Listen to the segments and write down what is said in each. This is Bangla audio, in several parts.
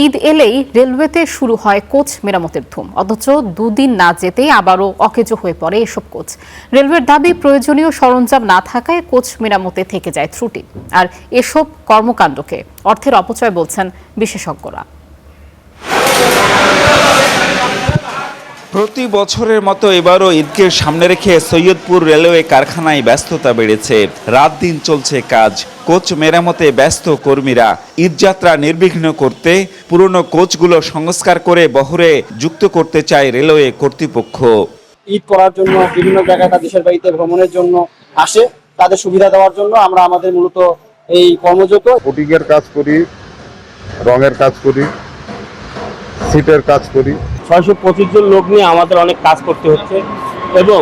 ঈদ এলেই রেলওয়েতে শুরু হয় কোচ মেরামতের ধুম, অথচ দুদিন না যেতেই আবারও অকেজো হয়ে পড়ে এসব কোচ। রেলওয়ের দাবি, প্রয়োজনীয় সরঞ্জাম না থাকায় কোচ মেরামতে থেকে যায় ত্রুটি। আর এসব কর্মকাণ্ডকে অর্থের অপচয় বলছেন বিশেষজ্ঞরা। প্রতি বছরের মতো এবারও ঈদকে সামনে রেখে সৈয়দপুর রেলওয়ে কারখানায় ব্যস্ততা বেড়েছে। রাত দিন চলছে কাজ, কোচ মেরামতে ব্যস্ত কর্মীরা। ঈদযাত্রা নির্বিঘ্ন করতে পুরনো কোচগুলো সংস্কার করে বহরে যুক্ত করতে চায় রেলওয়ে কর্তৃপক্ষ। ঈদ করার জন্য বিভিন্ন জায়গায় দেশের বাড়িতে ভ্রমণের জন্য আসে, তাদের সুবিধা দেওয়ার জন্য আমরা আমাদের মূলত এই কর্মযত ফটিকের কাজ করি, রঙের কাজ করি, সিটের কাজ করি। 625 জন লোক নিয়ে আমাদের অনেক কাজ করতে হচ্ছে এবং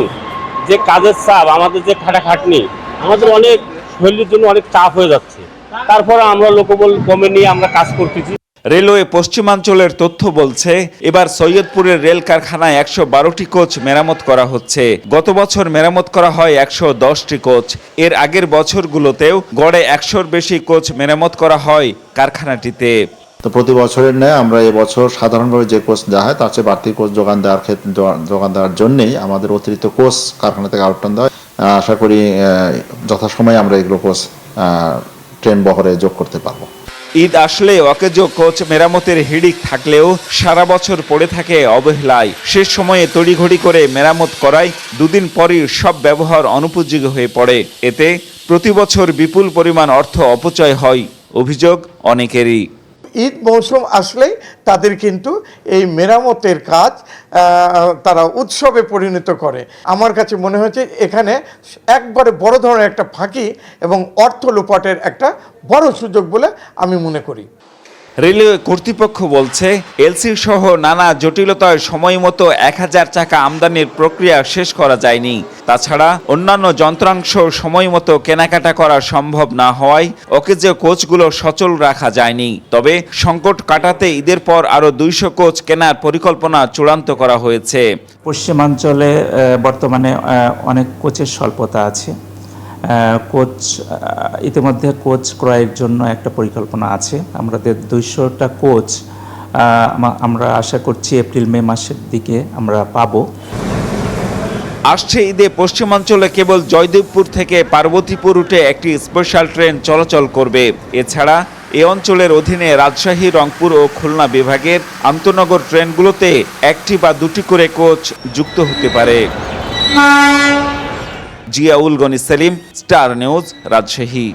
যে কাজের চাপ, আমাদের যে খাটাখাটনি, আমাদের অনেক শরীরের জন্য অনেক চাপ হয়ে যাচ্ছে। তারপরে আমরা লোকবল কমে নিয়ে আমরা কাজ করতেছি। রেলওয়ে পশ্চিমাঞ্চলের তথ্য বলছে, এবার সৈয়দপুরের রেল কারখানায় 112টি কোচ মেরামত করা হচ্ছে। গত বছর মেরামত করা হয় 110টি কোচ। এর আগের বছরগুলোতেও গড়ে 100-র বেশি কোচ মেরামত করা হয় কারখানাটিতে। তো প্রতি বছরের ন্যায় আমরা এবছর সাধারণভাবে যে কোচ দেওয়া হয় তার চেয়ে বাড়তি কোচ যোগান দেওয়ার জন্যই আমাদের অতিরিক্ত কোচ কারখানা থেকে আউটন দেওয়া হয়। আশা করি যথাসময়ে আমরা এগুলো কোচ ট্রেন বহরে যোগ করতে পারবো। ঈদ আসলে অকেজো কোচ মেরামতের হিড়িক থাকলেও সারা বছর পড়ে থাকে অবহেলায়। শেষ সময়ে তড়িঘড়ি করে মেরামত করায় দুদিন পরই সব ব্যবহার অনুপযোগী হয়ে পড়ে। এতে প্রতি বছর বিপুল পরিমাণ অর্থ অপচয় হয়, অভিযোগ অনেকেরই। ঈদ মৌসুম আসলেই তাদের কিন্তু এই মেরামতের কাজ তারা উৎসবে পরিণত করে। আমার কাছে মনে হয়েছে এখানে একবারে বড় ধরনের একটা ফাঁকি এবং অর্থ লোপাটের একটা বড় সুযোগ বলে আমি মনে করি। রেলওয়ে কর্তৃপক্ষ বলছে, এলসি সহ নানা জটিলতায় সময় মতো 1000 চাকা আমদানির প্রক্রিয়া শেষ করা যায়নি। তাছাড়া অন্যান্য যন্ত্রাংশ সময় মতো কেনাকাটা করা সম্ভব না হওয়ায় অকেজো কোচগুলো সচল রাখা যায়নি। তবে সংকট কাটাতে ঈদের পর আরও 200 কোচ কেনার পরিকল্পনা চূড়ান্ত করা হয়েছে। পশ্চিমাঞ্চলে বর্তমানে অনেক কোচের স্বল্পতা আছে। কোচ ইতিমধ্যে কোচ ক্রয়ের জন্য একটা পরিকল্পনা আছে। আমাদের 200টা কোচ আমরা আশা করছি এপ্রিল-মে মাসের দিকে আমরা পাবো। আসছে ঈদে পশ্চিমাঞ্চলে কেবল জয়দেবপুর থেকে পার্বতীপুর রুটে একটি স্পেশাল ট্রেন চলাচল করবে। এছাড়া এ অঞ্চলের অধীনে রাজশাহী, রংপুর ও খুলনা বিভাগের আন্তনগর ট্রেনগুলোতে 1টি বা 2টি করে কোচ যুক্ত হতে পারে। Ziaul Gani Selim, Star News, Rajshahi.